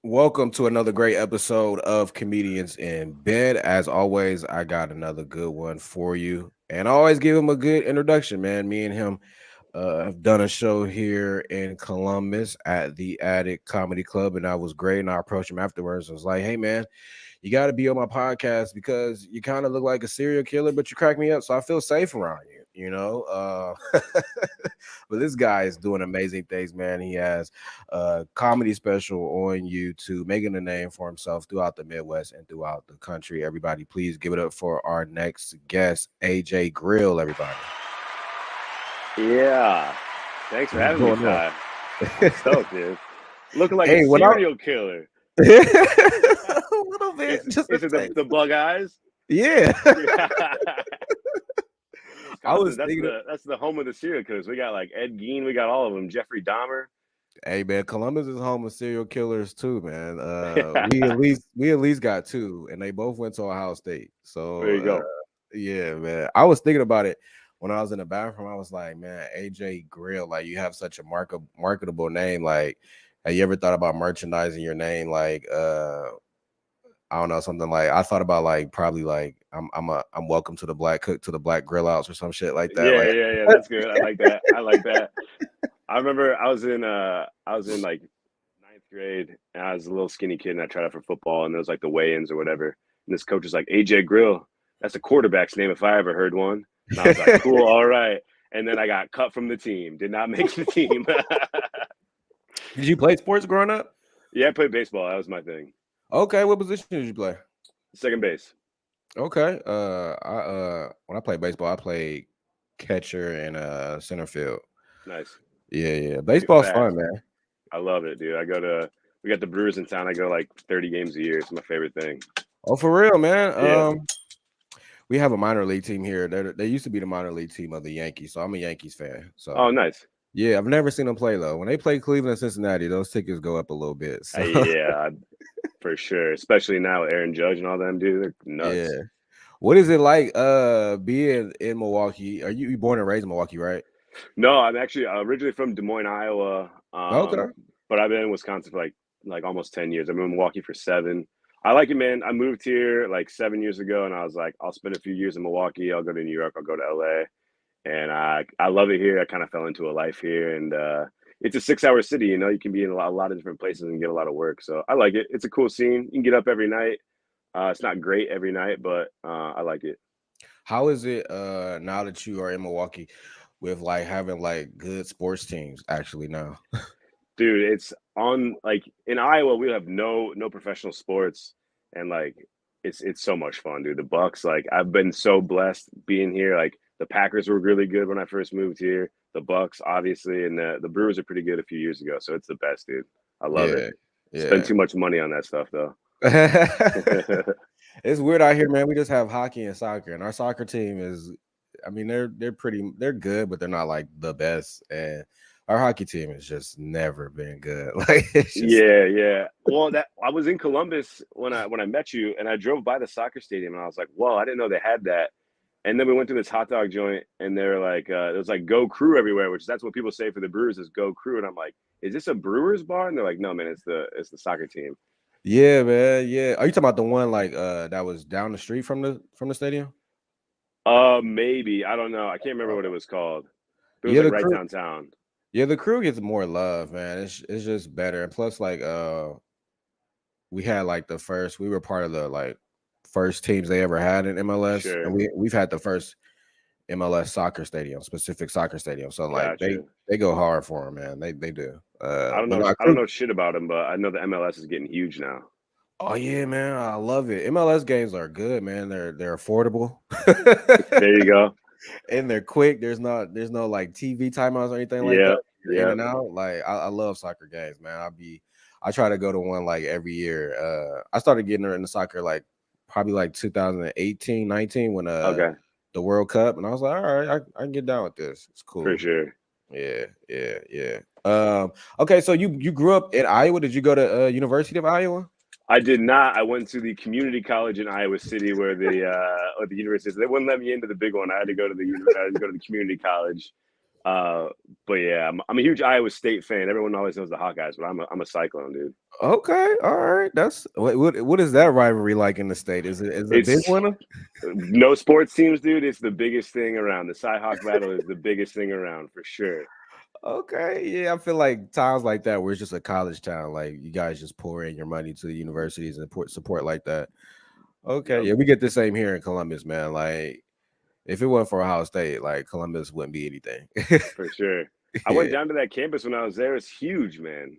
Welcome to another great episode of Comedians in Bed. As always, I got another good one for you. And I always give him a good introduction, man. Me and him have done a show here in Columbus at the Attic Comedy Club, and that was great. And I approached him afterwards. I was like, hey, man, you got to be on my podcast because you kind of look like a serial killer, but you crack me up. So I feel safe around you. But this guy is doing amazing things, man. He has a comedy special on YouTube, making a name for himself throughout the Midwest and throughout the country. Everybody, please give it up for our next guest, AJ Grill, everybody. Yeah. Thanks for What's having me, going on? Ty. I'm stoked, dude. Looking like a Hey, what I serial killer. a little bit, just a Is it the, taste. the bug eyes? Yeah. Yeah. I Wisconsin, was that's thinking, the home of the serial killers. We got like Ed Gein, we got all of them. Jeffrey Dahmer. hey man, Columbus is home of serial killers too, man. We at least got two, and they both went to Ohio State. There So you go. yeah, man. I was thinking about it when I was in the bathroom. I was like, man, AJ Grill, like you have such a marketable name. Like, have you ever thought about merchandising your name? Like, I don't know, something like I thought about like probably like I'm welcome to the black cook to the black grill outs or some shit like that. Yeah, Like, yeah, yeah. That's good. I like that. I like that. I remember I was in like ninth grade and I was a little skinny kid and I tried out for football and there was like the weigh-ins or whatever. And this coach was like, AJ Grill, that's a quarterback's name if I ever heard one. And I was like, cool, all right. And then I got cut from the team, did not make the team. did you play sports growing up? Yeah, I played baseball. That was my thing. Okay, what position did you play? Second base. Okay. I when I played baseball, I played catcher and center field. Nice. Yeah. Too Baseball's fast. fun, man. I love it, dude. We got the Brewers in town. I go like 30 games a year. It's my favorite thing. Oh, for real, man. Yeah. We have a minor league team here. They used to be the minor league team of the Yankees, so I'm a Yankees fan. Oh, So nice. yeah, I've never seen them play though. When they play Cleveland and Cincinnati, those tickets go up a little bit. So Yeah, for sure. Especially now, Aaron Judge and all them, dude. They're yeah. nuts. What is it like being in Milwaukee? Are you born and raised in Milwaukee, right? No, I'm actually originally from Des Moines, Iowa, Okay. but I've been in Wisconsin for like almost 10 years. I've been in Milwaukee for 7. I like it, man. I moved here like 7 years ago, and I was like, I'll spend a few years in Milwaukee. I'll go to New York. I'll go to LA, and I love it here. I kind of fell into a life here, and it's a 6-hour city. You know, you can be in a lot of different places and get a lot of work. So I like it. It's a cool scene. You can get up every night. It's not great every night, but I like it. How is it now that you are in Milwaukee with like having like good sports teams actually now? Dude, it's on like in Iowa we have no professional sports and like it's so much fun, dude. The Bucks, like I've been so blessed being here. Like the Packers were really good when I first moved here. The Bucks, obviously, and the Brewers are pretty good a few years ago. So it's the best, dude. I love it. Yeah, Spend yeah. too much money on that stuff though. It's weird out here, man. We just have hockey and soccer, and our soccer team is, I mean, they're good, but they're not like the best. And our hockey team has just never been good. Like it's just Yeah, yeah. Well, that I was in Columbus when I met you, and I drove by the soccer stadium, and I was like, "Whoa, I didn't know they had that." And then we went to this hot dog joint, and they're like, "It was like Go Crew everywhere," which that's what people say for the Brewers is Go Crew, and I'm like, "Is this a Brewers bar?" And they're like, "No, man, it's the soccer team." yeah, man. Yeah. Are you talking about the one like that was down the street from the stadium? Maybe I don't know. I can't remember what it was called. But it was Yeah, like the right crew. downtown. Yeah, the crew gets more love, man. It's just better. And plus, like we had like we were part of the like first teams they ever had in MLS. And Sure, we've had the first MLS soccer stadium, specific soccer stadium. So like got you. they go hard for them, man. They do. I don't But know. our I don't crew. know shit about them, but I know the MLS is getting huge now. Oh yeah, man. I love it. MLS games are good, man. They're affordable. There you go. And they're quick. There's no like TV timeouts or anything like Yeah, that. You're in yeah. and out. Like I love soccer games, man. I try to go to one like every year. I started getting into soccer like probably like 2018, 19 when Okay, the World Cup, and I was like, all right, I can get down with this. It's for cool. sure. Yeah. Okay, so you grew up in Iowa. Did you go to University of Iowa? I did not. I went to the community college in Iowa City, where the university is. They wouldn't let me into the big one. I had to go to the community college. Uh, but yeah, I'm a huge Iowa State fan. Everyone always knows the Hawkeyes, but I'm a Cyclone dude. Okay, all right. That's what is that rivalry like in the state? Is it a big It's one? no sports teams, dude. It's the biggest thing around. The Cy-Hawk battle is the biggest thing around for sure. Okay, yeah, I feel like towns like that where it's just a college town, like you guys just pour in your money to the universities and support like that. Okay, Yep, yeah, we get the same here in Columbus, man. Like if it wasn't for Ohio State, like Columbus wouldn't be anything. for sure. I Yeah, went down to that campus when I was there. It's huge, man.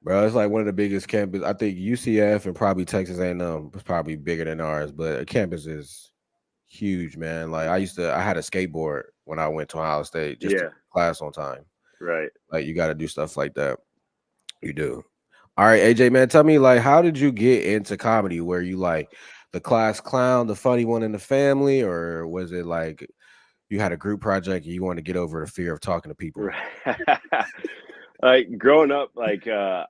bro, it's like one of the biggest campus. I think UCF and probably Texas A&M was probably bigger than ours, but a campus is huge, man. Like I had a skateboard when I went to Ohio State just to Yeah, class on time. right. Like you got to do stuff like that. You do. All right, AJ, man, tell me like how did you get into comedy? Were you like the class clown, the funny one in the family, or was it like you had a group project and you want to get over the fear of talking to people? Right. Like growing up, like I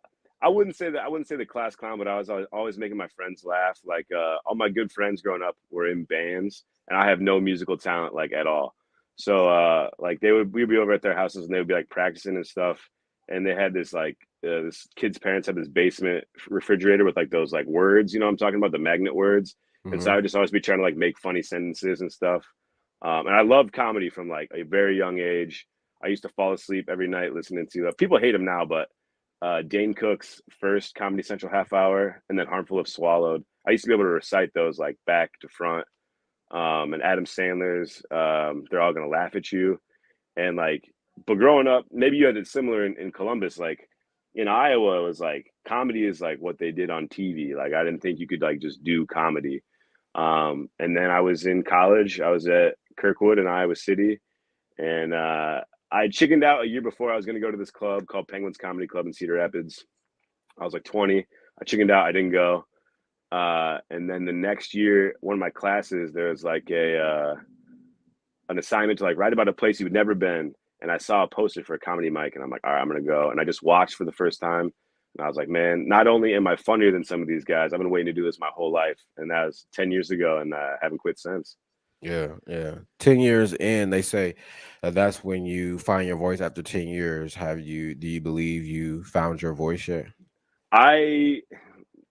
wouldn't say the class clown, but I was always making my friends laugh. Like all my good friends growing up were in bands, and I have no musical talent like at all. So like we'd be over at their houses and they would be like practicing and stuff. And they had this like this kid's parents had this basement refrigerator with like those like words, you know what I'm talking about, the magnet words. And so I Hmm. would just always be trying to like make funny sentences and stuff. And I loved comedy from like a very young age. I used to fall asleep every night listening to people hate him now, but Dane Cook's first Comedy Central half hour and then Harmful of Swallowed. I used to be able to recite those like back to front. And Adam Sandler's They're All Gonna Laugh at You. And like, but growing up, maybe you had it similar in Columbus. Like in Iowa, it was like comedy is like what they did on TV. Like I didn't think you could like just do comedy. And then I was in college. I was at Kirkwood in Iowa City, and I chickened out a year before. I was going to go to this club called Penguins Comedy Club in Cedar Rapids. I was like 20. I chickened out. I didn't go. And then the next year, one of my classes, there was like a an assignment to like write about a place you'd never been. And I saw a poster for a comedy mic, and I'm like, all right, I'm gonna go. And I just watched for the first time, and I was like, man, not only am I funnier than some of these guys, I've been waiting to do this my whole life, and that was 10 years ago, and I haven't quit since. Yeah, yeah. 10 years in, they say that's when you find your voice. After 10 years, have you? Do you believe you found your voice yet? I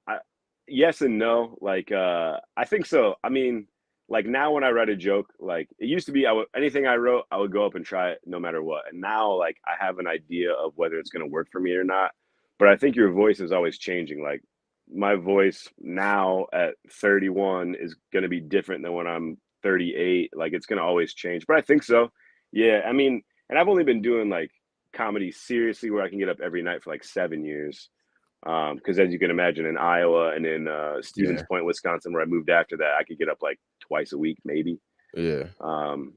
I, yes and no. Like, I think so. I mean, like now when I write a joke, like it used to be, I would anything I wrote, I would go up and try it no matter what. And now, like, I have an idea of whether it's going to work for me or not. But I think your voice is always changing. Like, my voice now at 31 is going to be different than when I'm 38. Like, it's going to always change. But I think so. Yeah. I mean, and I've only been doing like comedy seriously where I can get up every night for like 7 years. Because as you can imagine, in Iowa and in Stevens Yeah, Point, Wisconsin, where I moved after that, I could get up like twice a week, maybe. yeah. Um,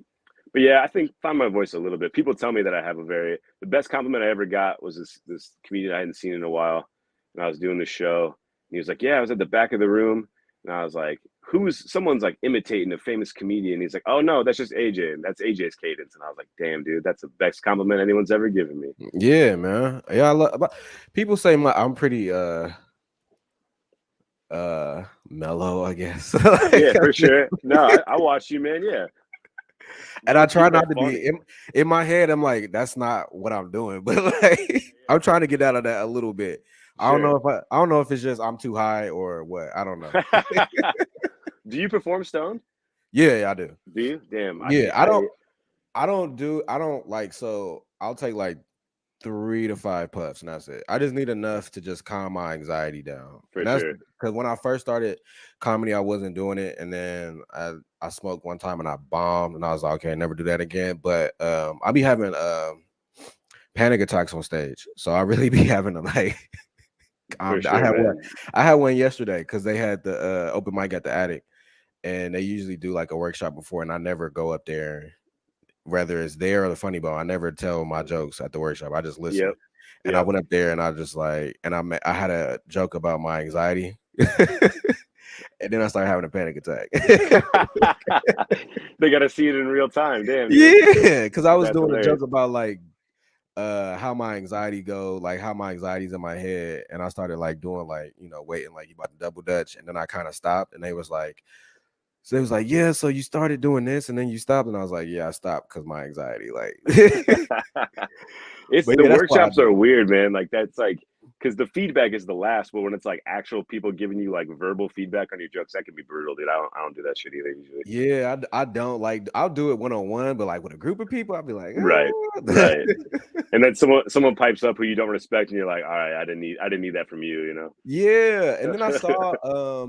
but yeah, I think find my voice a little bit. People tell me that I have the best compliment I ever got was this comedian I hadn't seen in a while, and I was doing the show, and he was like, "Yeah, I was at the back of the room," and I was like, "Who's someone's like imitating a famous comedian?" He's like, "Oh no, that's just AJ, and that's AJ's cadence," and I was like, "Damn, dude, that's the best compliment anyone's ever given me." Yeah, man. Yeah, I love. People say I'm pretty mellow, I guess. Yeah, Like, for sure. No, I watched you, man. Yeah, and I most try people not are to be funny. in my head. I'm like, that's not what I'm doing, but like, Yeah, I'm trying to get out of that a little bit. sure. I don't know if it's just I'm too high or what. I don't know. Do you perform stoned? Yeah, yeah, I do. Do you? Damn, I Yeah, can't. I I don't like. So I'll take like 3 to 5 puffs, and that's it. I just need enough to just calm my anxiety down, for and that's sure. because when I first started comedy, I wasn't doing it, and then I smoked one time and I bombed, and I was like, okay, never do that again. But I be having panic attacks on stage, so I really be having to like For calm down. sure, man. I had one yesterday because they had the open mic at the attic, and they usually do like a workshop before, and I never go up there. Whether it's there or the funny bone, I never tell my jokes at the workshop. I just listen. Yep. And I Yep. went up there and I just like, and I had a joke about my anxiety, and then I started having a panic attack. They got to see it in real time. Damn, dude. Yeah, because I was That's doing a joke hilarious. about like how my anxiety go, like how my anxiety's in my head, and I started like doing like waiting like you about to double dutch, and then I kind of stopped, and they was like, So it was like, yeah, so you started doing this and then you stopped. And I was like, yeah, I stopped because my anxiety. Like, It's but the yeah, that's why I workshops do are it. weird, man. Like that's like because the feedback is the last, but when it's like actual people giving you like verbal feedback on your jokes, that can be brutal, dude. I don't do that shit either usually. Yeah, I don't like, I'll do it one on one, but like with a group of people, I'll be like, Right, ah. right. And then someone pipes up who you don't respect, and you're like, all right, I didn't need that from you, you Yeah. And then I know. saw,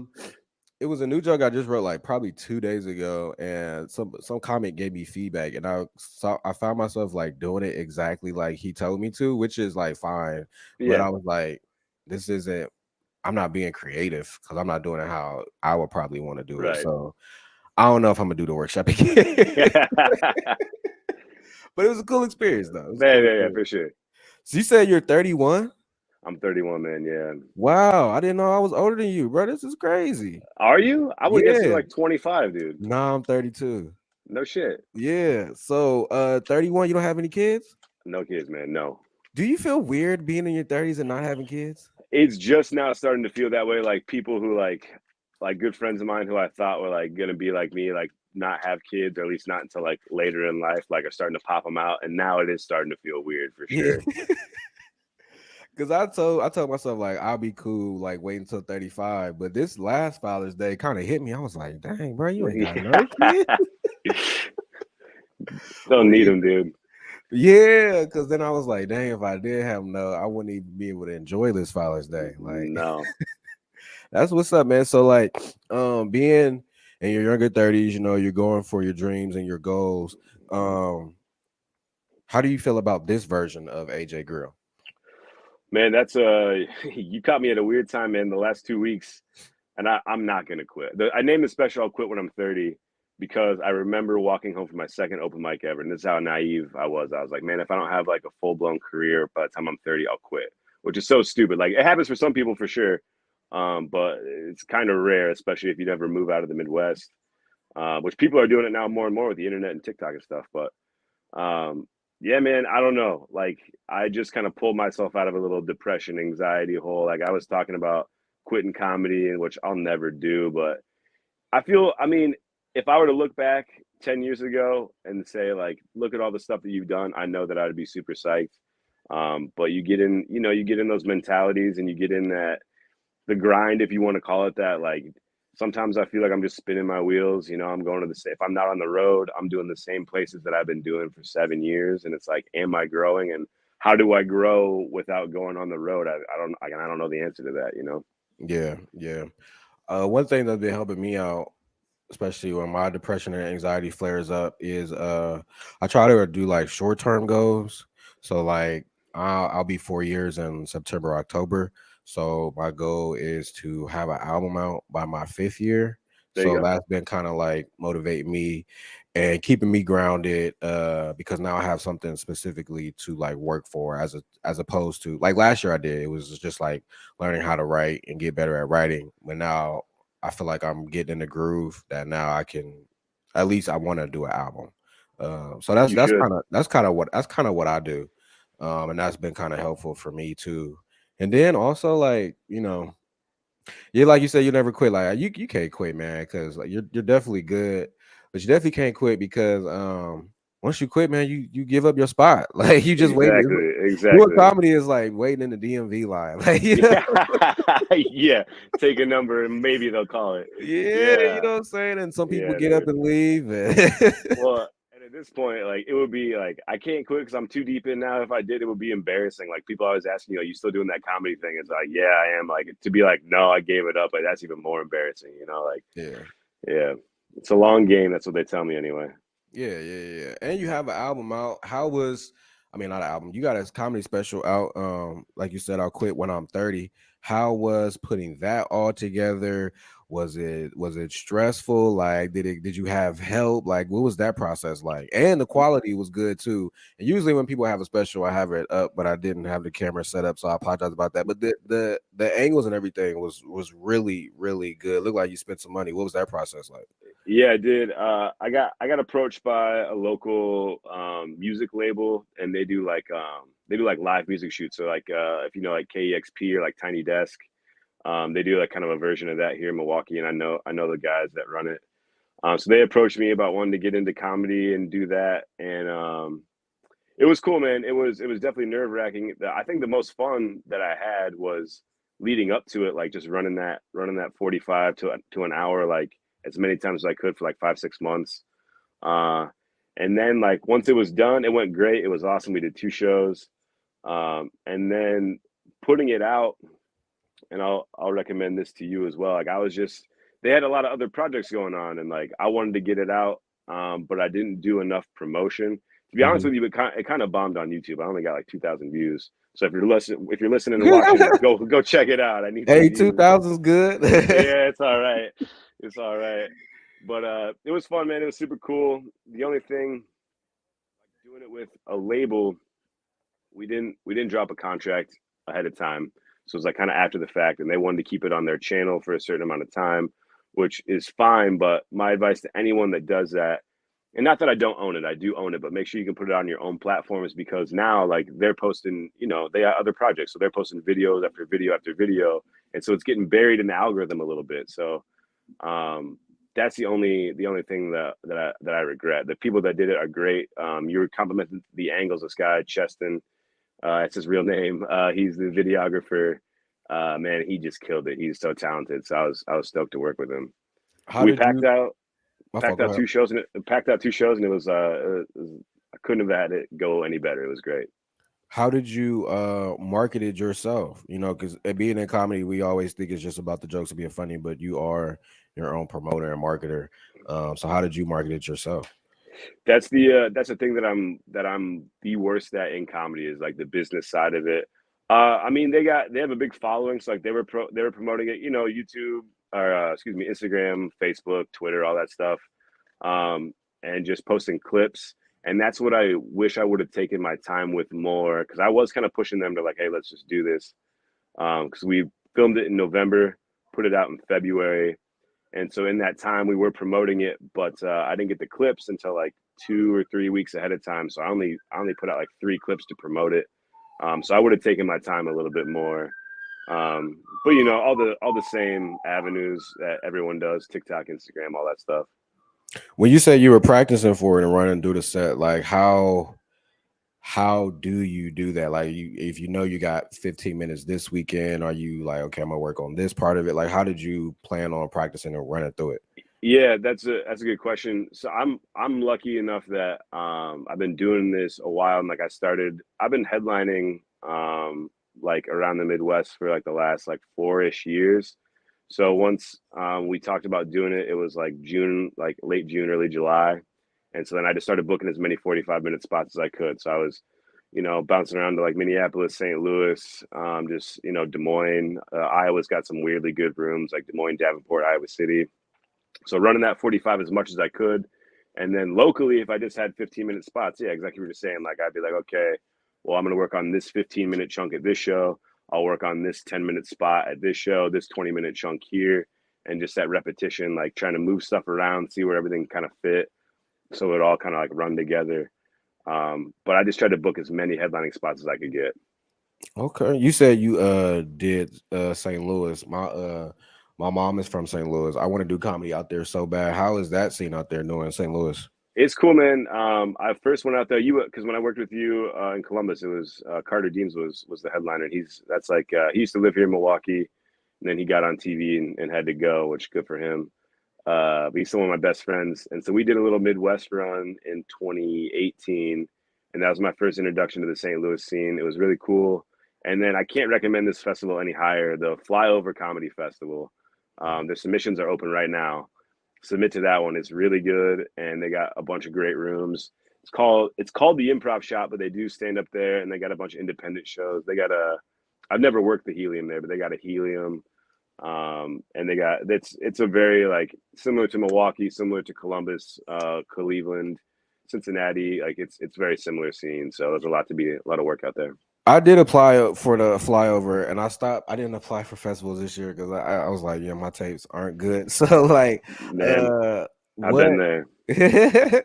it was a new joke I just wrote like probably 2 days ago, and some comic gave me feedback, and I found myself like doing it exactly like he told me to, which is like fine, but Yeah, I was like, this isn't. I'm not being creative because I'm not doing it how I would probably want to do it. right. So I don't know if I'm gonna do the workshop again. Yeah, But it was a cool experience though. It was a yeah, cool yeah, experience. for sure. So you said you're 31? I'm 31, man. Yeah. Wow, I didn't know I was older than you, bro. This is crazy. Are you? I would guess you're Yeah. like 25, dude. Nah, I'm 32. No shit. Yeah. So 31, you don't have any kids? No kids, man. No. Do you feel weird being in your 30s and not having kids? It's just now starting to feel that way. Like people who like good friends of mine who I thought were like gonna be like me, like not have kids, or at least not until like later in life, like are starting to pop them out. And now it is starting to feel weird for Yeah. sure. Cause I told myself like I'll be cool, like wait until 35. But this last Father's Day kind of hit me. I was like, dang, bro, you ain't got no kid. Yeah. Don't What need you them, dude. Yeah, because then I was like, dang, if I did have no, I wouldn't even be able to enjoy this Father's Day. Like, No. that's what's up, man. So like being in your younger 30s, you're going for your dreams and your goals. Um, how do you feel about this version of AJ Grill? Man, that's you caught me at a weird time, man. The last 2 weeks, and I'm not gonna quit. I named the special "I'll Quit When I'm 30" because I remember walking home from my second open mic ever, and this is how naive I was. I was like, man, if I don't have like a full blown career by the time I'm 30, I'll quit. Which is so stupid. Like it happens for some people for sure, but it's kind of rare, especially if you never move out of the Midwest. Which people are doing it now more and more with the internet and TikTok and stuff. But yeah, man, I don't know. Like I just kind of pulled myself out of a little depression, anxiety hole. Like I was talking about quitting comedy, and which I'll never do, but I mean, if I were to look back 10 years ago and say like, look at all the stuff that you've done, I know that I'd be super psyched. But you get in those mentalities, and you get in that the grind, if you want to call it that. Like sometimes I feel like I'm just spinning my wheels. I'm going to if I'm not on the road, I'm doing the same places that I've been doing for 7 years, and it's like, am I growing? And how do I grow without going on the road? I don't know the answer to that. Yeah, yeah. One thing that's been helping me out, especially when my depression and anxiety flares up, is I try to do like short term goals. So like I'll be 4 years in September, October. So my goal is to have an album out by my fifth year. There you So go. that's been kind of like motivating me and keeping me grounded, because now I have something specifically to like work for, as opposed to like last year I did. It was just like learning how to write and get better at writing. But now I feel like I'm getting in the groove that now I can, at least I want to do an album. So that's You that's should. kind of that's kind of what I do, and that's been kind of helpful for me too. And then also like yeah, like you said, you never quit. Like you can't quit, man, because like you're definitely good, but you definitely can't quit because once you quit, man, you give up your spot. Like you just wait. Exactly. Doing Exactly. comedy is like waiting in the DMV line. Like Yeah. Yeah. Take a number and maybe they'll call it. yeah, you Yeah. know what I'm saying? And some people Yeah, get up dude. and leave. And Well, and at this point, like it would be like I can't quit because I'm too deep in now. If I did, it would be embarrassing. Like people always ask me, "Are you still doing that comedy thing?" It's like, yeah, I am. Like to be like, no, I gave it up. Like that's even more embarrassing. Like yeah. yeah, it's a long game. That's what they tell me anyway. Yeah, yeah, yeah. And you have an album out. I mean, not an album. You got a comedy special out. Like you said, I'll quit when I'm 30. How was putting that all together? Was it stressful? Like, did you have help? Like, what was that process like? And the quality was good too. And usually when people have a special, I have it up, but I didn't have the camera set up, so I apologize about that. But the angles and everything was really, really good. Looked like you spent some money. What was that process like? Yeah, I did. I got approached by a local music label, and they do like live music shoots. So like if you know like KEXP or like Tiny Desk, they do like kind of a version of that here in Milwaukee, and I know the guys that run it. So they approached me about wanting to get into comedy and do that, and it was cool, man. It was definitely nerve wracking. I think the most fun that I had was leading up to it, like just running that 45 to an hour, like as many times as I could for like 5 6 months. Uh, and then like once it was done, it went great. It was awesome. We did 2 shows, and then putting it out, and I'll recommend this to you as well. Like I was just they had a lot of other projects going on, and like I wanted to get it out, but I didn't do enough promotion. To be honest Mhm. with you, it kind of bombed on YouTube. I only got like 2,000 views. So if you're listening and watching, go check it out. I need some Hey, views. 2000's good. Yeah, it's all right. It's all right. But it was fun, man. It was super cool. The only thing, like doing it with a label, we didn't drop a contract ahead of time. So it was like kind of after the fact, and they wanted to keep it on their channel for a certain amount of time, which is fine. But my advice to anyone that does that, and not that I don't own it, I do own it, but make sure you can put it on your own platforms, because now like they're posting, they have other projects, so they're posting videos after video after video, and so it's getting buried in the algorithm a little bit. So um, that's the only thing that I regret. The people that did it are great. You were complimenting the angles. This guy Cheston, it's his real name. He's the videographer. Man, he just killed it. He's so talented. So I was stoked to work with him. How We did packed you? out My fault. packed Go out ahead. 2 shows, and it was, I couldn't have had it go any better. It was great. How did you market it yourself? You know, because being in comedy, we always think it's just about the jokes and being funny, but you are your own promoter and marketer. So how did you market it yourself? That's the thing that I'm the worst at in comedy, is like the business side of it. I mean, they have a big following, so like they were promoting it, YouTube, or excuse me, Instagram, Facebook, Twitter, all that stuff, um, and just posting clips. And that's what I wish I would have taken my time with more, because I was kind of pushing them to like, hey, let's just do this, because we filmed it in November, put it out in February, and so in that time we were promoting it, but I didn't get the clips until like 2 or 3 weeks ahead of time. So I only put out like 3 clips to promote it. So I would have taken my time a little bit more. But all the same avenues that everyone does: TikTok, Instagram, all that stuff. When you say you were practicing for it and running through the set, like how do you do that? Like you if you know you got 15 minutes this weekend, are you like, okay, I'm gonna work on this part of it? Like how did you plan on practicing and running through it? Yeah, that's a good question. So I'm lucky enough that I've been doing this a while, and like I've been headlining like around the Midwest for like the last like 4-ish years. So once we talked about doing it, it was like June, like late June, early July. And so then I just started booking as many 45-minute spots as I could. So I was, bouncing around to like Minneapolis, St. Louis, just, Des Moines. Iowa's got some weirdly good rooms, like Des Moines, Davenport, Iowa City. So running that 45 as much as I could. And then locally, if I just had 15-minute spots, yeah, exactly what you're saying. Like I'd be like, okay, well, I'm going to work on this 15-minute chunk at this show. I'll work on this 10-minute spot at this show, this 20-minute chunk here. And just that repetition, like trying to move stuff around, see where everything kind of fit. So it all kind of like run together. But I just tried to book as many headlining spots as I could get. Okay. You said you did St. Louis. My mom is from St. Louis. I want to do comedy out there so bad. How is that scene out there doing St. Louis? It's cool, man. I first went out there, because when I worked with you in Columbus, it was Carter Deems was the headliner. And he used to live here in Milwaukee, and then he got on TV and had to go, which good for him. But he's still one of my best friends, and so we did a little Midwest run in 2018, and that was my first introduction to the St. Louis scene. It was really cool. And then I can't recommend this festival any higher, the Flyover Comedy Festival. The submissions are open right now. Submit to that one. It's really good, and they got a bunch of great rooms. It's called the Improv Shop, but they do stand up there, and they got a bunch of independent shows. They got a I've never worked the Helium there, but they got a Helium, and it's a very like similar to Milwaukee, similar to Columbus, Cleveland, Cincinnati. Like it's very similar scene. So there's a lot of work out there. I did apply for the flyover, and I stopped. I didn't apply for festivals this year because I was like, yeah, my tapes aren't good. So like, Man, uh, I've what, been there.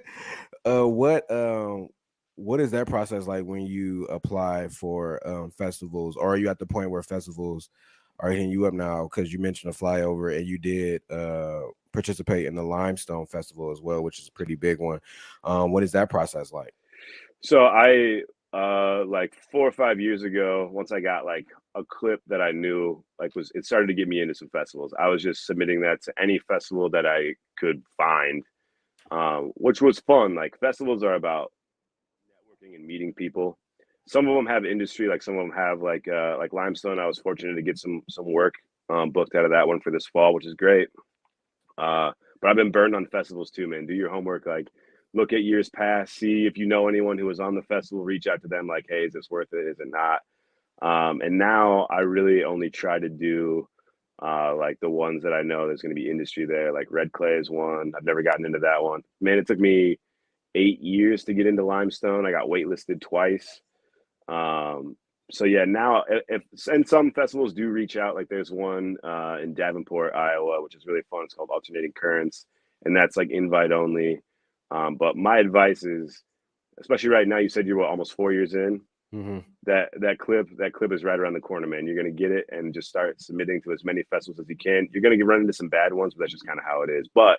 uh, what, um, what is that process like when you apply for festivals, or are you at the point where festivals are hitting you up now? Because you mentioned a flyover, and you did participate in the Limestone Festival as well, which is a pretty big one. What is that process like? So I like 4 or 5 years ago, once I got like a clip that I knew like was it started to get me into some festivals. I was just submitting that to any festival that I could find, which was fun. Like festivals are about networking and meeting people. Some of them have industry, like some of them have like Limestone. I was fortunate to get some work booked out of that one for this fall, which is great. But I've been burned on festivals too, man. Do your homework, like look at years past, see if you know anyone who was on the festival, reach out to them, like, hey, is this worth it? Is it not? And now I really only try to do like the ones that I know there's going to be industry there. Like Red Clay is one. I've never gotten into that one. Man, it took me 8 years to get into Limestone. I got waitlisted twice. Um, so yeah, now if and some festivals do reach out, like there's one in Davenport, Iowa, which is really fun. It's called Alternating Currents, and that's like invite only. But my advice is, especially right now, you said you were almost 4 years in. Hmm. That clip is right around the corner, man. You're gonna get it and just start submitting to as many festivals as you can. You're gonna run into some bad ones, but that's just kind of how it is. But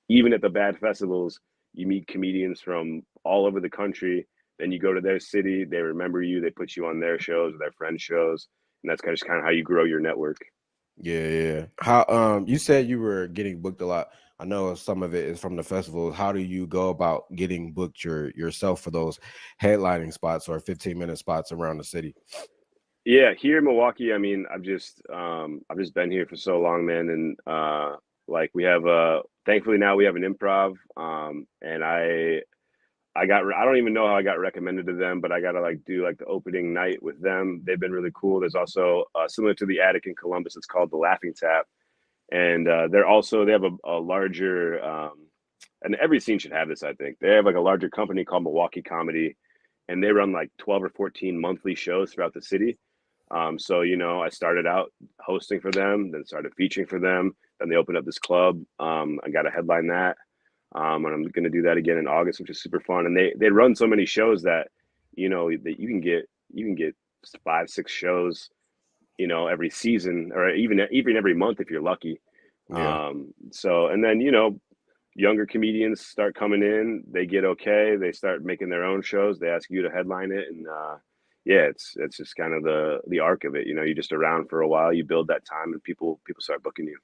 even at the bad festivals, you meet comedians from all over the country. Then you go to their city, they remember you, they put you on their shows or their friends' shows, and that's kind of how you grow your network. Yeah, yeah. How you said you were getting booked a lot. I know some of it is from the festival. How do you go about getting booked yourself for those headlining spots or 15-minute spots around the city? Yeah, here in Milwaukee, I mean, I've just been here for so long, man, and like we have thankfully now we have an improv, and I don't even know how I got recommended to them, but I got to like do like the opening night with them. They've been really cool. There's also similar to the Attic in Columbus, it's called the Laughing Tap, and they have a larger and every scene should have this. I think they have like a larger company called Milwaukee Comedy, and they run like 12 or 14 monthly shows throughout the city. So I started out hosting for them, then started featuring for them. Then they opened up this club. I got to headline that, and I'm going to do that again in August, which is super fun. And they run so many shows that that you can get 5, 6 shows, every season, or even every month if you're lucky. Yeah. So and then younger comedians start coming in, they get okay, they start making their own shows, they ask you to headline it, and yeah, it's just kind of the arc of it. You're just around for a while, you build that time, and people start booking you.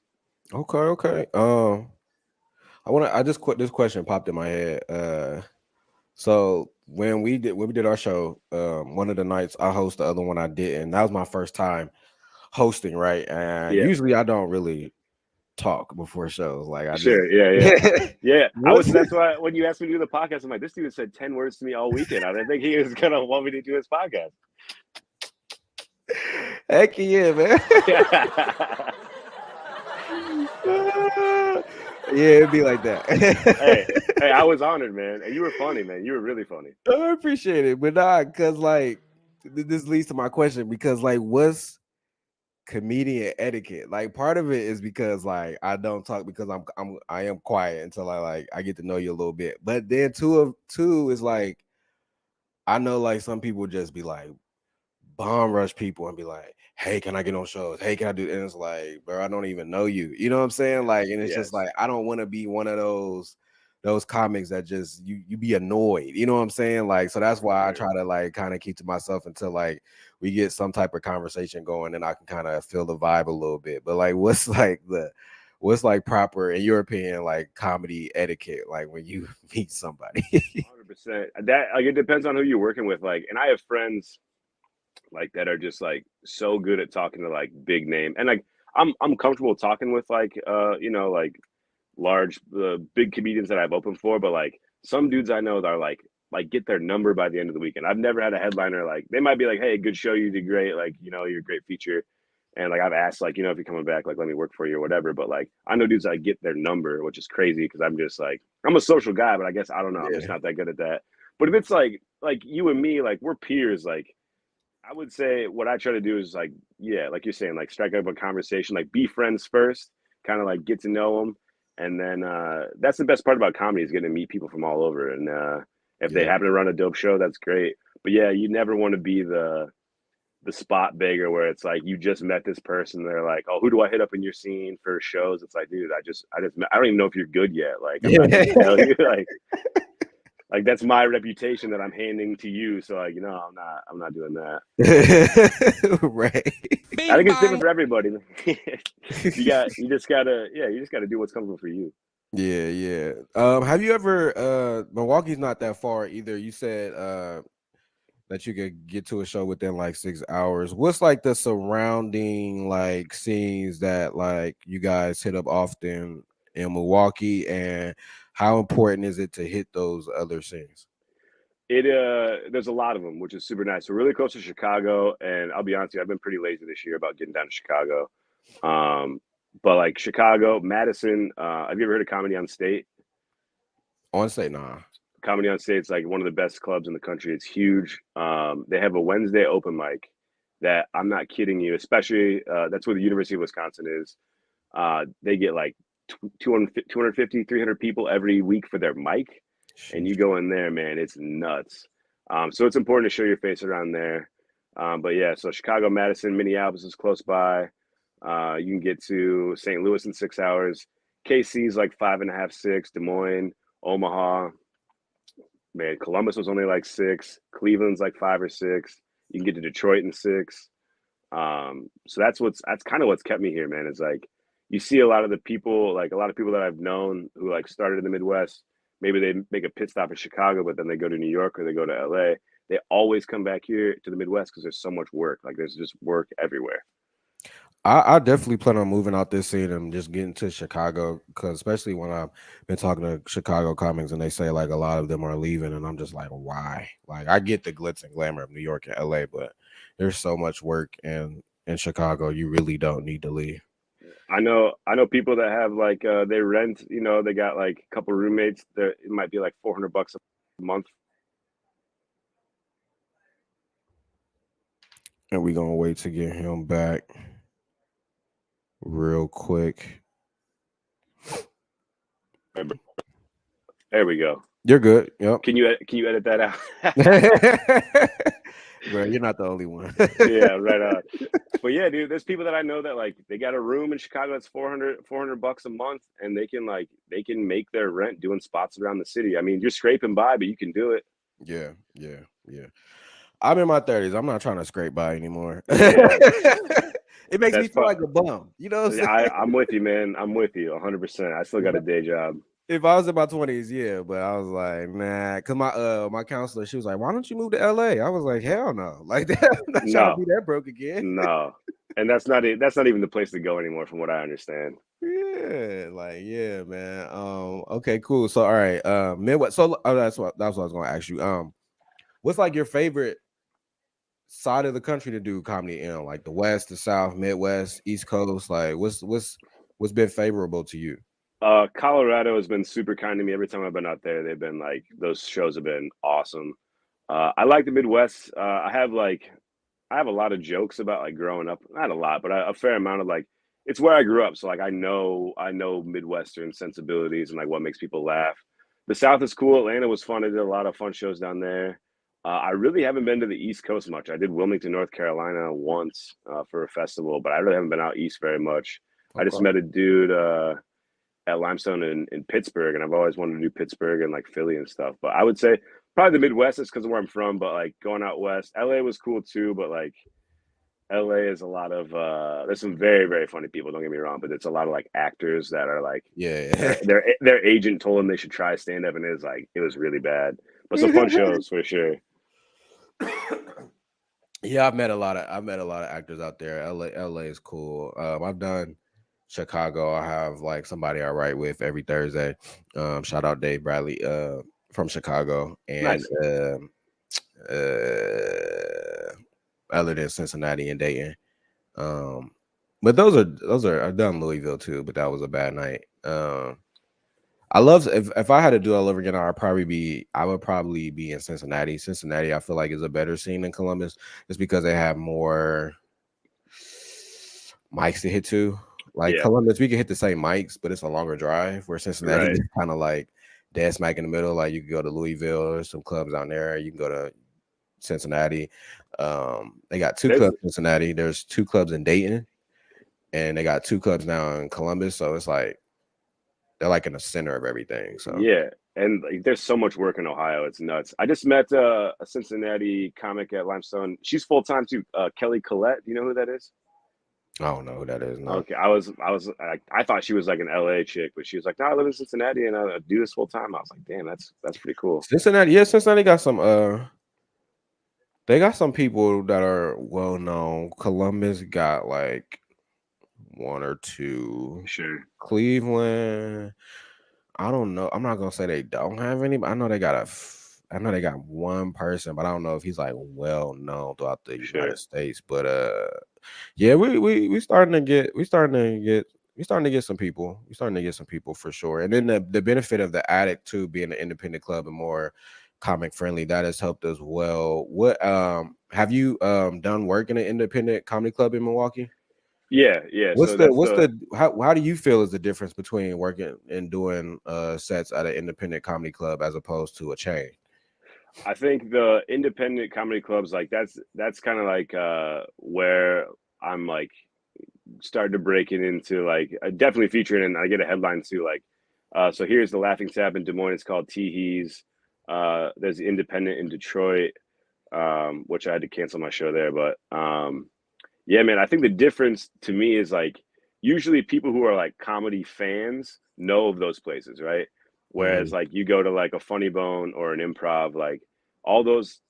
Okay, okay. I just quit this question popped in my head. So when we did our show, one of the nights I host, the other one I didn't. That was my first time hosting, right? And Yeah, usually I don't really talk before shows. Like I just sure. Yeah. I was What's That's why when you asked me to do the podcast, I'm like, this dude said 10 words to me all weekend. I didn't think he was gonna want me to do his podcast. heck yeah, man. Yeah. Yeah, it'd be like that. Hey, I was honored, man. And you were funny, man. You were really funny. I appreciate it, but not because like this leads to my question because like what's comedian etiquette? Like part of it is because like I don't talk because I am quiet until I get to know you a little bit. But then two is like I know like some people just be like bomb rush people and be like, hey, can I get on shows? Hey, can I do? And it's like, bro, I don't even know you. You know what I'm saying? Yes. Like, and it's just Yes. like I don't want to be one of those comics that just you be annoyed. You know what I'm saying? Like, so that's For why I sure. try to like kind of keep to myself until like we get some type of conversation going and I can kind of feel the vibe a little bit. But like what's like proper in your opinion, like comedy etiquette, like when you meet somebody? 100%. That like it depends on who you're working with. Like, and I have friends like that are just like so good at talking to like big name, and like I'm comfortable talking with like like large big comedians that I've opened for, but like some dudes I know that are like get their number by the end of the weekend. I've never had a headliner like they might be like, hey, good show, you did great, like you're a great feature, and like I've asked like if you're coming back, like let me work for you or whatever. But like I know dudes that get their number, which is crazy because I'm just like I'm a social guy, but I guess I don't know, I'm just Yeah, not that good at that. But if it's like you and me, like we're peers, like I would say what I try to do is like, yeah, like you're saying, like strike up a conversation, like be friends first, kind of like get to know them, and then that's the best part about comedy is getting to meet people from all over. And if they yeah, happen to run a dope show, that's great. But yeah, you never want to be the the spot bigger where it's like you just met this person. They're like, oh, who do I hit up in your scene for shows? It's like, dude, I don't even know if you're good yet. Like, I'm not Yeah. gonna tell you. Like that's my reputation that I'm handing to you. So like, I'm not doing that. Right. I think it's different for everybody. You just gotta do what's comfortable for you. Yeah, yeah. Have you ever Milwaukee's not that far either. You said that you could get to a show within like 6 hours. What's like the surrounding like scenes that like you guys hit up often in Milwaukee, and how important is it to hit those other scenes? There's a lot of them, which is super nice. We're really close to Chicago, and I'll be honest with you, I've been pretty lazy this year about getting down to Chicago. But like Chicago, Madison, have you ever heard of Comedy on State? On say nah. Comedy on State's like one of the best clubs in the country. It's huge. They have a Wednesday open mic that I'm not kidding you, especially that's where the University of Wisconsin is. They get like 250, 300 people every week for their mic. And Sheesh. you go in there, man, it's nuts. So it's important to show your face around there. But yeah, so Chicago, Madison, Minneapolis is close by. You can get to St. Louis in 6 hours. KC's like 5.5, 6. Des Moines, Omaha, man, Columbus was only like 6. Cleveland's like 5 or 6. You can get to Detroit in 6. So that's kind of what's kept me here, man. Is like you see a lot of the people, like a lot of people that I've known who like started in the Midwest. Maybe they make a pit stop in Chicago, but then they go to New York or they go to LA. They always come back here to the Midwest because there's so much work. Like there's just work everywhere. I definitely plan on moving out this scene and just getting to Chicago, because especially when I've been talking to Chicago comics and they say like a lot of them are leaving, and I'm just like, why? Like I get the glitz and glamour of New York and LA, but there's so much work in Chicago, you really don't need to leave. I know people that have like they rent, they got like a couple roommates. That it might be like $400 a month. And we gonna wait to get him back real quick. There we go. You're good. Yep. Can you edit that out? Bro, you're not the only one. Yeah, right on. But yeah, dude, there's people that I know that like they got a room in Chicago that's 400 bucks a month, and they can make their rent doing spots around the city. I mean, you're scraping by, but you can do it. Yeah, yeah, yeah. I'm in my 30s. I'm not trying to scrape by anymore. Yeah, It makes me that's feel like a bum. You know what I'm saying? I'm with you, man. I'm with you 100%. I still got a day job. If I was in my 20s, yeah, but I was like, nah, because my counselor, she was like, why don't you move to LA? I was like, hell no. Like that, I'm not trying to No, be that broke again. no, and that's not even the place to go anymore, from what I understand. Yeah, like yeah, man. Okay, cool. So all right, Midwest. So that's what I was gonna ask you. What's like your favorite side of the country to do comedy in? Like the West, the South, Midwest, East Coast? Like what's been favorable to you? Colorado has been super kind to me every time I've been out there. They've been like those shows have been awesome. I like the Midwest. I have a lot of jokes about like growing up. Not a lot, but a fair amount of like it's where I grew up. So like I know Midwestern sensibilities and like what makes people laugh. The South is cool. Atlanta was fun. I did a lot of fun shows down there. I really haven't been to the East Coast much. I did Wilmington, North Carolina once for a festival, but I really haven't been out east very much. I just Okay. met a dude at Limestone in Pittsburgh, and I've always wanted to do Pittsburgh and like Philly and stuff. But I would say probably the Midwest is because of where I'm from. But like going out west, LA was cool too. But like LA is a lot of there's some very very funny people. Don't get me wrong, but it's a lot of like actors that are like Yeah. their agent told them they should try stand up, and it was really bad. But some fun shows for sure. Yeah, I've met a lot of actors out there. LA is cool. I've done Chicago. I have like somebody I write with every Thursday. Shout out Dave Bradley from Chicago, and Nice. other than Cincinnati and Dayton. Um, but those are I've done Louisville too, but that was a bad night. I love if I had to do it all over again, I would probably be in Cincinnati. Cincinnati, I feel like is a better scene than Columbus, just because they have more mics to hit to. Like Yeah. Columbus, we can hit the same mics, but it's a longer drive. Where Cincinnati Right. is kind of like dead smack in the middle. Like you can go to Louisville, there's some clubs down there. You can go to Cincinnati. They got two There's clubs in Cincinnati. There's two clubs in Dayton, and they got two clubs now in Columbus. So it's like they're like in the center of everything. So Yeah, and like, there's so much work in Ohio. It's nuts. I just met a Cincinnati comic at Limestone. She's full time too. Kelly Collette. Do you know who that is? I don't know who that is. No, Okay, I thought she was like an LA chick, but she was like, no, I live in Cincinnati and I do this full time. I was like, damn, that's pretty cool. Cincinnati. Yeah, Cincinnati got some. They got some people that are well known. Columbus got like one or two. Sure, Cleveland. I don't know. I'm not gonna say they don't have any, but I know they got I know they got one person, but I don't know if he's like well known throughout the United sure. States. But yeah, we starting to get we starting to get some people. We starting to get some people for sure. And then the benefit of the Attic too being an independent club and more comic friendly, that has helped as well. What have you done work in an independent comedy club in Milwaukee? Yeah, yeah. So that's What's the the how do you feel is the difference between working and doing sets at an independent comedy club as opposed to a chain? I think the independent comedy clubs like that's kind of like where I'm like started to break it into like definitely featuring and I get a headline too like so here's the Laughing Tap in Des Moines. It's called Teehees. There's the Independent in Detroit, which I had to cancel my show there, but yeah, man, I think the difference to me is like usually people who are like comedy fans know of those places, right? Whereas Mhm. like you go to like a Funny Bone or an Improv, like all those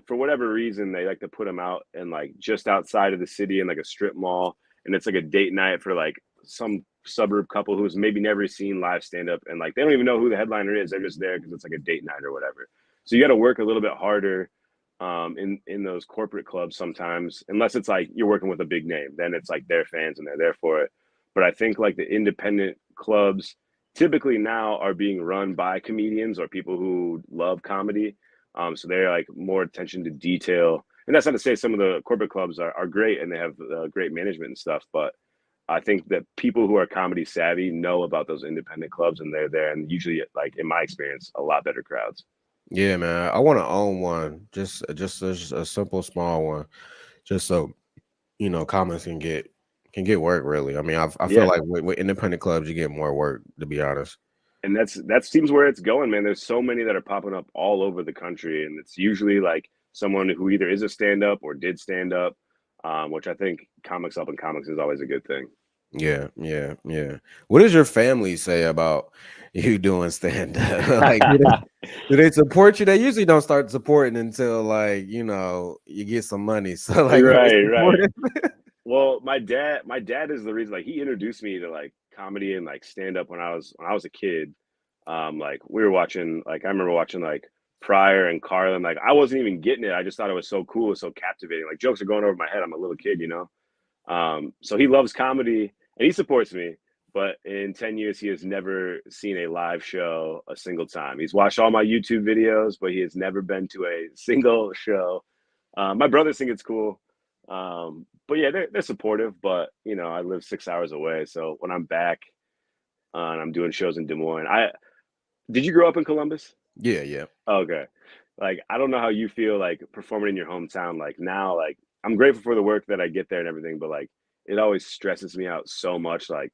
for whatever reason they like to put them out and like just outside of the city in like a strip mall, and it's like a date night for like some suburb couple who's maybe never seen live stand up and like they don't even know who the headliner is. They're just there because it's like a date night or whatever. So you got to work a little bit harder in those corporate clubs sometimes, unless it's like you're working with a big name, then it's like their fans and they're there for it. But I think like the independent clubs typically now are being run by comedians or people who love comedy. So they're like more attention to detail. And that's not to say some of the corporate clubs are great and they have great management and stuff, but I think that people who are comedy savvy know about those independent clubs and they're there and usually like in my experience a lot better crowds. Yeah, man, I want to own one, just a simple small one, just so comments can get work. Really, I mean, I feel Yeah, like with independent clubs, you get more work. To be honest. and that seems where it's going, man. There's so many that are popping up all over the country, and it's usually like someone who either is a stand up or did stand up, which I think comics up and comics is always a good thing. Yeah, yeah, yeah. What does your family say about you doing stand up? Like, do they support you? They usually don't start supporting until like you get some money. So like, are they Right, right. supportive? Well, my dad is the reason. Like, he introduced me to like comedy and like stand up when I was a kid. Like we were watching, like I remember watching like Pryor and Carlin. Like I wasn't even getting it. I just thought it was so cool, it was so captivating. Like jokes are going over my head. I'm a little kid, you know. So he loves comedy and he supports me. But in 10 years, he has never seen a live show a single time. He's watched all my YouTube videos, but he has never been to a single show. My brothers think it's cool. But yeah, they're supportive. But, you know, I live 6 hours away. So when I'm back and I'm doing shows in Des Moines, did you grow up in Columbus? Yeah, yeah. Okay. Like, I don't know how you feel like performing in your hometown. Like now, like I'm grateful for the work that I get there and everything, but like it always stresses me out so much. Like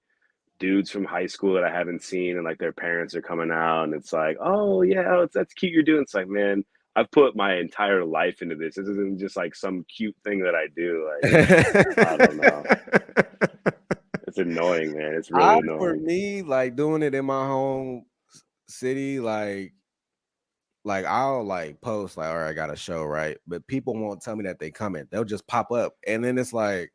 dudes from high school that I haven't seen and like their parents are coming out and it's like, oh yeah, that's cute you're doing. It's like, man, I've put my entire life into this. This isn't just like some cute thing that I do. Like, I don't know. It's annoying, man. It's really For annoying. me, like doing it in my home city, like I'll like post like, all right, I got a show, right? But people won't tell me that they coming. They'll just pop up, and then it's like,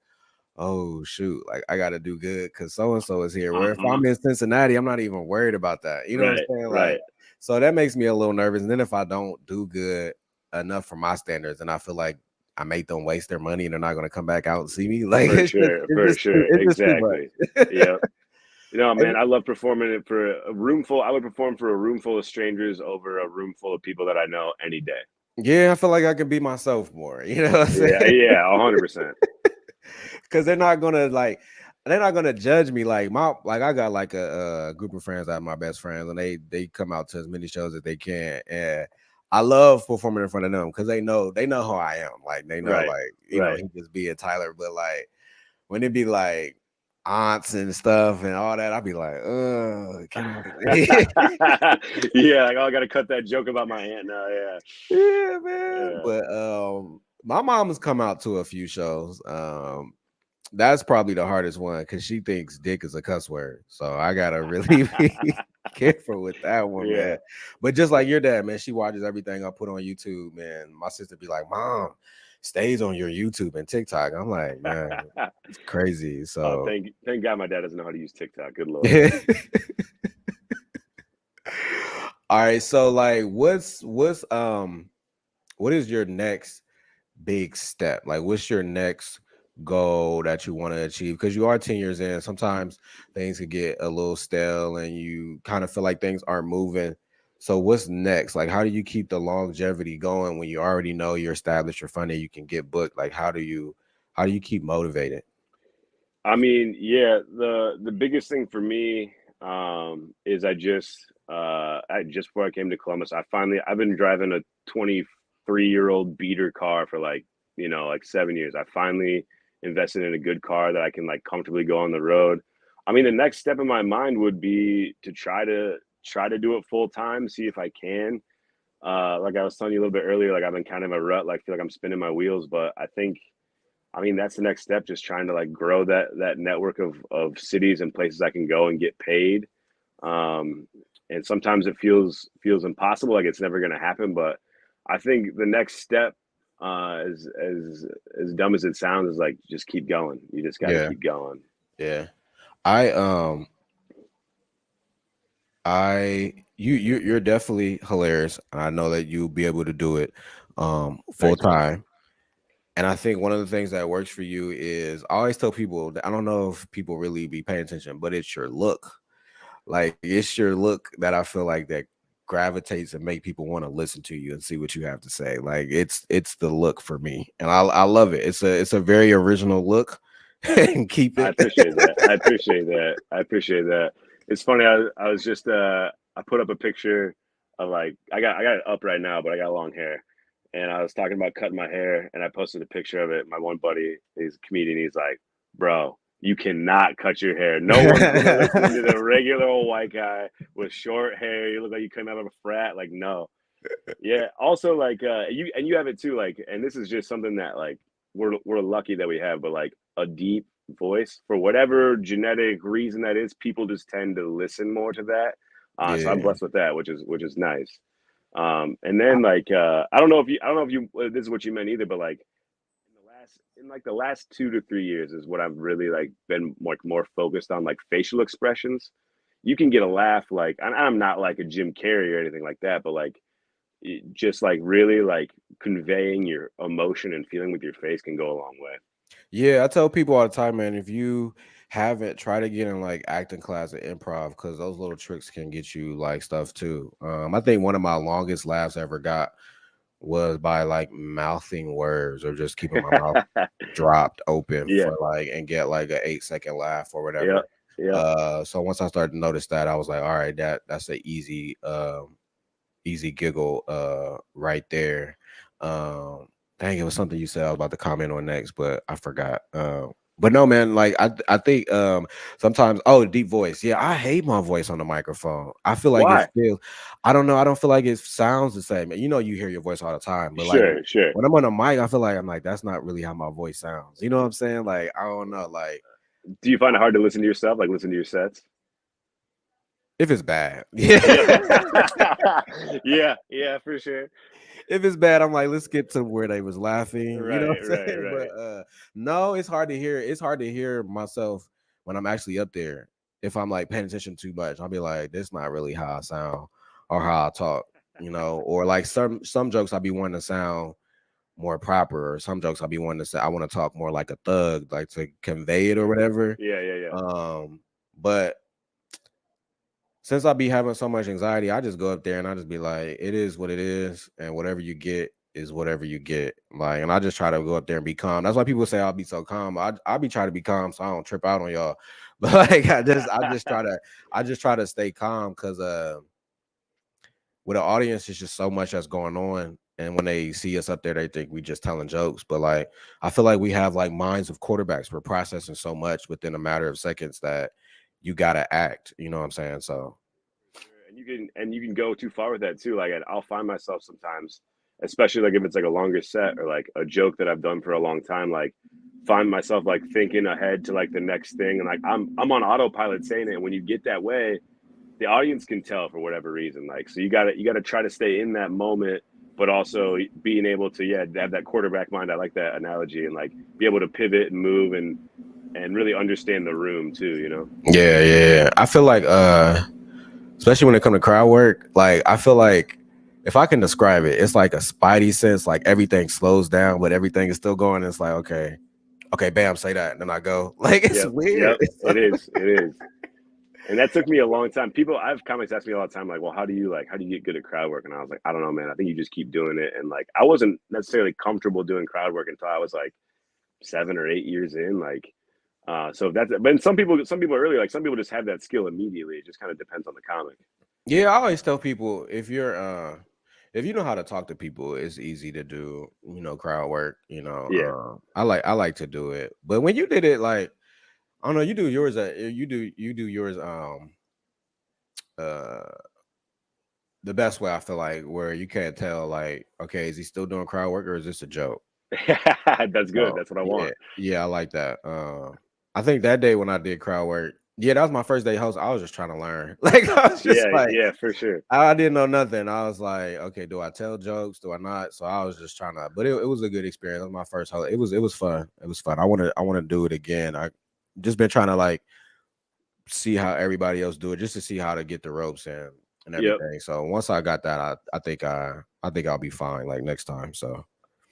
oh shoot, like I got to do good because so and so is here. Where if Uh-huh. I'm in Cincinnati, I'm not even worried about that. You know what Right, I'm saying? Like, right. so that makes me a little nervous. And then if I don't do good enough for my standards, and I feel like I made them waste their money and they're not going to come back out and see me, like For sure, for sure. it's just too Exactly. much. Yeah. You know, man, And I love performing it for a room full. I would perform for a room full of strangers over a room full of people that I know any day. yeah, I feel like I can be myself more. You know what I'm Yeah, saying? yeah, 100%. Because they're not gonna judge me. Like I got like a group of friends that are my best friends, and they come out to as many shows as they can, and I love performing in front of them because they know who I am. Like they know, Right, like right. he just be a Tyler, but like when it be like aunts and stuff and all that, I'll be like, can I? Yeah, like, oh, I got to cut that joke about my aunt now. Yeah, Yeah, man. yeah. But my mom has come out to a few shows. That's probably the hardest one because she thinks dick is a cuss word. So I gotta really be careful with that one, Yeah. man. But just like your dad, man, she watches everything I put on YouTube, man. My sister be like, Mom, stays on your YouTube and TikTok. I'm like, man, it's crazy. Oh, So thank God my dad doesn't know how to use TikTok. Good lord. all right. So like what is your next big step? Like, what's your next goal that you want to achieve? Because you are 10 years in. Sometimes things could get a little stale and you kind of feel like things aren't moving. So, what's next? Like, how do you keep the longevity going when you already know you're established, you're funded, you can get booked? Like, how do you keep motivated? I mean, yeah, the biggest thing for me is I just before I came to Columbus, I've been driving a 23-year-old beater car for like, like 7 years. I finally invested in a good car that I can like comfortably go on the road. I mean, the next step in my mind would be to try to do it full time, see if I can. Like I was telling you a little bit earlier, like I've been kind of in a rut, like feel like I'm spinning my wheels, but I mean, that's the next step, just trying to like grow that network of cities and places I can go and get paid. Um, and sometimes it feels impossible, like it's never going to happen. But I think the next step, as dumb as it sounds, is like just keep going. You just got to Yeah, keep going. yeah. I you're definitely hilarious. I know that you'll be able to do it full Thanks, man. time. And I think one of the things that works for you is I always tell people that I don't know if people really be paying attention, but it's your look. Like it's your look that I feel like that gravitates and make people want to listen to you and see what you have to say. Like it's the look for me. And I love it. It's a very original look and keep I it. appreciate that. I appreciate that. I appreciate that. It's funny. I was just I put up a picture of like I got it up right now, but I got long hair, and I was talking about cutting my hair, and I posted a picture of it. My one buddy, he's a comedian. He's like, "Bro, you cannot cut your hair. No one's gonna listen to the regular old white guy with short hair. You look like you came out of a frat. Like, no." Yeah. Also, like you have it too. Like, and this is just something that like we're lucky that we have, but like a deep voice for whatever genetic reason that is, people just tend to listen more to that. So I'm Yeah. blessed with that, which is nice. And then like I don't know if you this is what you meant either, but like in the last 2 to 3 years is what I've really like been more focused on, like facial expressions. You can get a laugh like I'm not like a Jim Carrey or anything like that, but like just like really like conveying your emotion and feeling with your face can go a long way. Yeah, I tell people all the time, man, if you haven't, try to get in like acting class or improv because those little tricks can get you like stuff too. I think one of my longest laughs I ever got was by like mouthing words or just keeping my mouth dropped open Yeah, for like and get like a 8 second laugh or yeah, whatever. yeah. So once I started to notice that, I was like, all right, that's a easy giggle right there. Dang, it was something you said I was about to comment on next, but I forgot. But no, man, like I think sometimes deep voice. Yeah, I hate my voice on the microphone. I feel like it Why? feels I don't know, I don't feel like it sounds the same. You know you hear your voice all the time, but like Sure, sure. when I'm on the mic, I feel like I'm like that's not really how my voice sounds. You know what I'm saying? Like I don't know, like Do you find it hard to listen to yourself? Like listen to your sets? if it's bad. Yeah, Yeah. yeah, yeah, for sure. If it's bad, I'm like, let's get to where they was laughing. You know Right, what I'm right, saying? But right. no, it's hard to hear. It's hard to hear myself when I'm actually up there. If I'm like paying attention too much, I'll be like, this not really how I sound or how I talk, or like some jokes I'll be wanting to sound more proper, or some jokes I'll be wanting to say I want to talk more like a thug, like to convey it or whatever. Yeah, yeah, yeah. But since I be having so much anxiety, I just go up there and I just be like, it is what it is, and whatever you get is whatever you get. Like, and I just try to go up there and be calm. That's why people say I'll be so calm. I be trying to be calm so I don't trip out on y'all. But like I just try to stay calm because with the audience, it's just so much that's going on. And when they see us up there, they think we just telling jokes. But like, I feel like we have like minds of quarterbacks. We're processing so much within a matter of seconds that you gotta act. You know what I'm saying? So For sure. And you can go too far with that too. Like I'll find myself sometimes, especially like if it's like a longer set or like a joke that I've done for a long time, like find myself like thinking ahead to like the next thing, and like I'm on autopilot saying it. And when you get that way, the audience can tell for whatever reason. Like so you gotta try to stay in that moment, but also being able to have that quarterback mind. I like that analogy, and like be able to pivot and move and really understand the room too. You know? yeah, yeah. I feel like especially when it comes to crowd work, like I feel like if I can describe it, it's like a spidey sense, like everything slows down, but everything is still going. It's like, okay, okay, bam, say that, and then I go. Like it's Yep, weird. yep. It is. And that took me a long time. People, I have comics ask me all the time, like, well, how do you get good at crowd work? And I was like, I don't know, man. I think you just keep doing it. And like, I wasn't necessarily comfortable doing crowd work until I was like 7 or 8 years in. Like, so that's, but some people are early, like some people just have that skill immediately. It just kind of depends on the comic. Yeah, I always tell people if you know how to talk to people, it's easy to do, crowd work, Yeah. I like to do it. But when you did it like I don't know, you do yours you do yours uh the best way I feel like where you can't tell like, okay, is he still doing crowd work or is this a joke? That's good. So That's what I yeah, want. yeah, I like that. I think that day when I did crowd work, yeah, that was my first day host. I was just trying to learn. Like I was just Yeah. like Yeah, for sure. I didn't know nothing. I was like, okay, do I tell jokes? Do I not? So I was just trying to, but it was a good experience. It was my first host. It was fun. It was fun. I want to do it again. I just been trying to like see how everybody else do it, just to see how to get the ropes and Yep. everything. So once I got that, I think I'll be fine like next time. So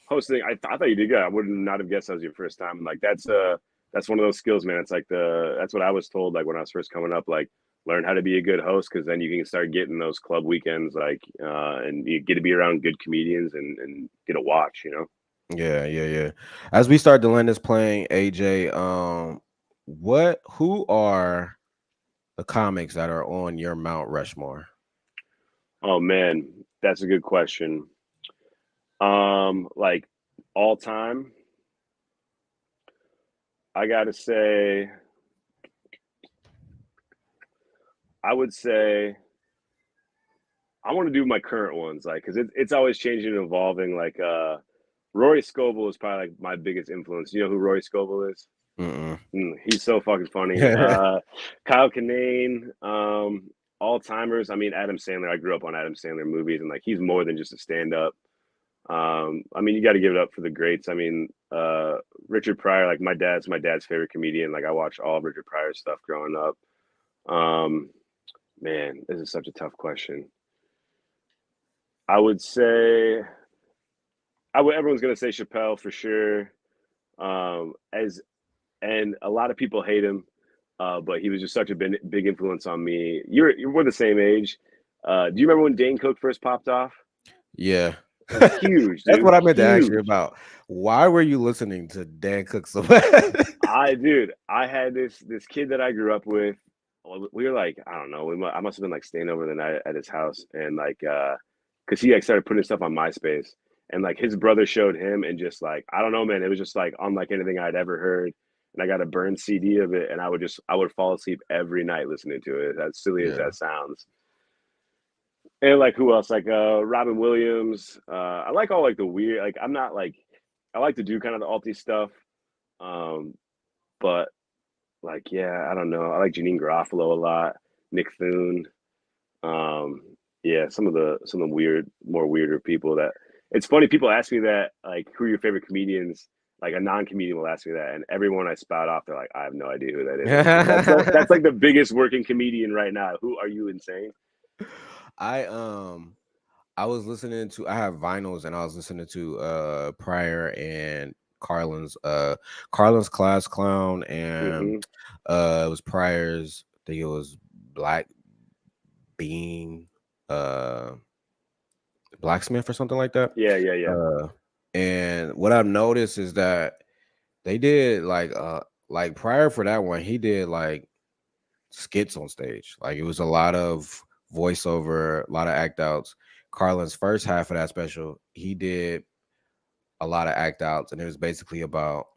Hosting, I thought you did good. I would not have guessed that was your first time. Like that's one of those skills, man. It's like that's what I was told like when I was first coming up. Like learn how to be a good host because then you can start getting those club weekends like and you get to be around good comedians and get a watch. You know. yeah, yeah, yeah. As we start to land this plane, AJ, who are the comics that are on your Mount Rushmore? Oh man, that's a good question. Like all time, I gotta say, I would say I want to do my current ones, like, because it's always changing and evolving. Like, Rory Scovel is probably like my biggest influence. You know who Rory Scovel is? Mm-mm. He's so fucking funny. Kyle Kinane, all timers. I mean, Adam Sandler. I grew up on Adam Sandler movies, and like he's more than just a stand up. I mean, you got to give it up for the greats. I mean, Richard Pryor, like my dad's favorite comedian. Like I watched all of Richard Pryor's stuff growing up. Um, man, this is such a tough question. I would say everyone's gonna say Chappelle for sure. As and a lot of people hate him, but he was just such a big influence on me. We're the same age. Do you remember when Dane Cook first popped off? Yeah. Huge, That's dude, what I meant to ask you huge. about. Why were you listening to Dan Cook so bad? I had this kid that I grew up with. We were like, I don't know, I must have been like staying over the night at his house, and like, because he like started putting stuff on MySpace, and like his brother showed him, and just like I don't know, man, it was just like unlike anything I'd ever heard. And I got a burned CD of it, and I would fall asleep every night listening to it. As silly as Yeah. that sounds. And like who else? Like Robin Williams. I like all like the weird. Like I'm not like I like to do kind of the alty stuff. Um, but like yeah, I don't know. I like Janine Garofalo a lot. Nick Thune. Um, yeah, some of the more weirder people that. It's funny. People ask me that like who are your favorite comedians? Like a non-comedian will ask me that, and everyone I spout off, they're like, I have no idea who that is. I'm just like, that's like the biggest working comedian right now. Who are you insane? I I was listening to I have vinyls and I was listening to Pryor and Carlin's Class Clown and Hmm. it was Pryor's, I think it was Black Bean uh Blacksmith or something like that. Yeah, yeah, yeah. Uh and what I've noticed is that they did like Pryor for that one, he did like skits on stage. Like it was a lot of voiceover, a lot of act outs. Carlin's first half of that special, he did a lot of act outs, and it was basically about,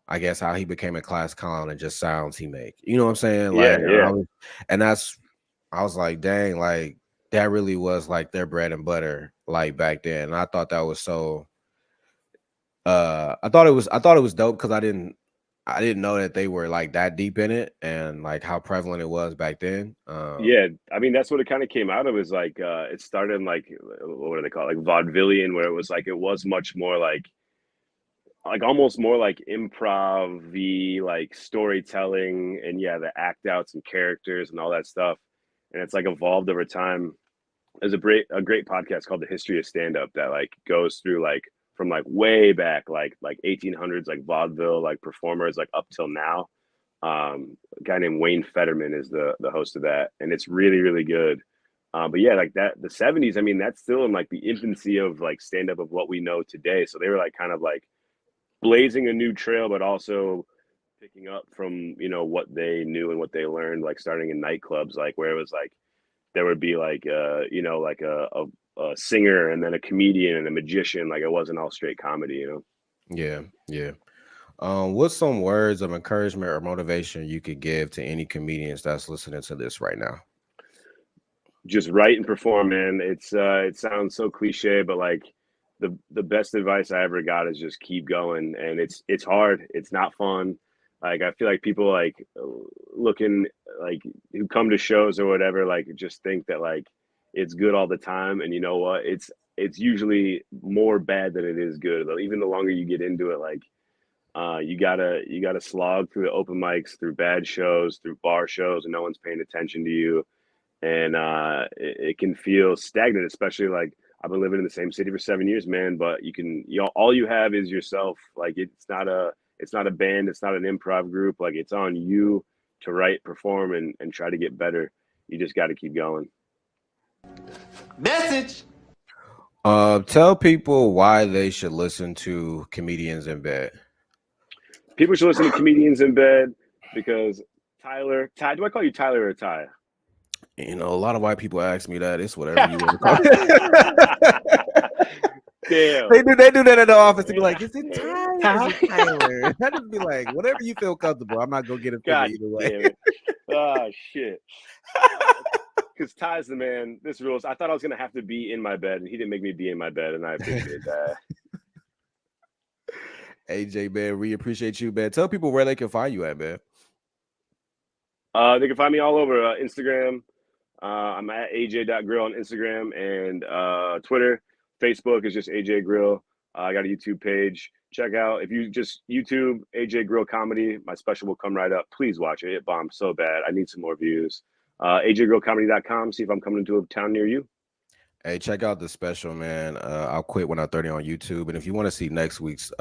I guess, how he became a class clown and just sounds he make. You know what I'm saying? Yeah, Like, yeah, and that's, I was like, dang, like that really was like their bread and butter, like back then. And I thought that was so. I thought it was dope because I didn't know that they were like that deep in it and like how prevalent it was back then. yeah. I mean, that's what it kind of came out of. Is like it started in like what do they call it? Like vaudevillian, where it was like it was much more like almost more like improv like storytelling, and yeah, the act outs and characters and all that stuff. And it's like evolved over time. There's a great podcast called The History of Stand Up that like goes through like from like way back like 1800s like vaudeville like performers like up till now. A guy named Wayne Fetterman is the host of that, and it's really really good. But yeah, like that the 70s. I mean, that's still in like the infancy of like stand up of what we know today. So they were like kind of like blazing a new trail, but also picking up from what they knew and what they learned, like starting in nightclubs, like where it was like there would be like like a singer and then a comedian and a magician. Like it wasn't all straight comedy. yeah, yeah. What's some words of encouragement or motivation you could give to any comedians that's listening to this right now? Just write and perform, man. It sounds so cliche, but like the best advice I ever got is just keep going. And it's hard. It's not fun. Like I feel like people like looking like who come to shows or whatever, like just think that like it's good all the time. And you know what? It's usually more bad than it is good. Even the longer you get into it, like you gotta slog through the open mics, through bad shows, through bar shows, and no one's paying attention to you. And it can feel stagnant, especially like I've been living in the same city for 7 years, man. But all you have is yourself. Like it's not a band, it's not an improv group. Like it's on you to write, perform, and try to get better. You just got to keep going. Message. Tell people why they should listen to Comedians in Bed. People should listen to Comedians in Bed because Ty, do I call you Tyler or Ty? You know, a lot of white people ask me that. It's whatever you want to call it. Damn. They do that in the office. They be like, "Is it Tyler? Is it Tyler?" I just be like, "Whatever you feel comfortable." I'm not gonna get offended either way. Damn it. Oh shit. Because Ty's the man. This rules. I thought I was gonna have to be in my bed, and he didn't make me be in my bed, and I appreciate that. AJ, man, we appreciate you, man. Tell people where they can find you at, man. They can find me all over Instagram. I'm at aj.grill on Instagram and Twitter. Facebook is just AJ Grill. I got a YouTube page. Check out, if you just YouTube AJ Grill Comedy, my special will come right up. Please watch it. It bombed so bad. I need some more views. ajgrillcomedy.com. See if I'm coming into a town near you. Hey, check out the special, man. I'll quit when I'm 30 on YouTube. And if you want to see next week's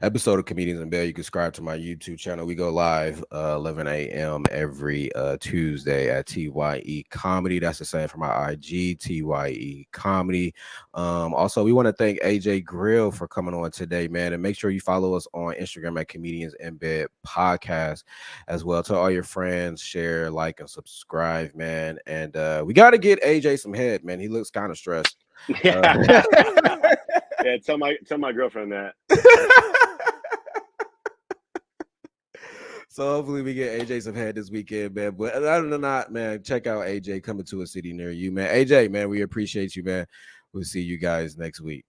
episode of Comedians in Bed, you can subscribe to my YouTube channel. We go live 11 a.m. every Tuesday at TYE Comedy. That's the same for my IG, TYE Comedy. Also, we want to thank AJ Grill for coming on today, man. And make sure you follow us on Instagram at Comedians in Bed Podcast as well. Tell all your friends, share, like, and subscribe, man. And we got to get AJ some head, man. He looks kind of stressed. Yeah, tell my girlfriend that. So hopefully we get AJ some head this weekend, man. But other than that, man, check out AJ coming to a city near you, man. AJ, man, we appreciate you, man. We'll see you guys next week.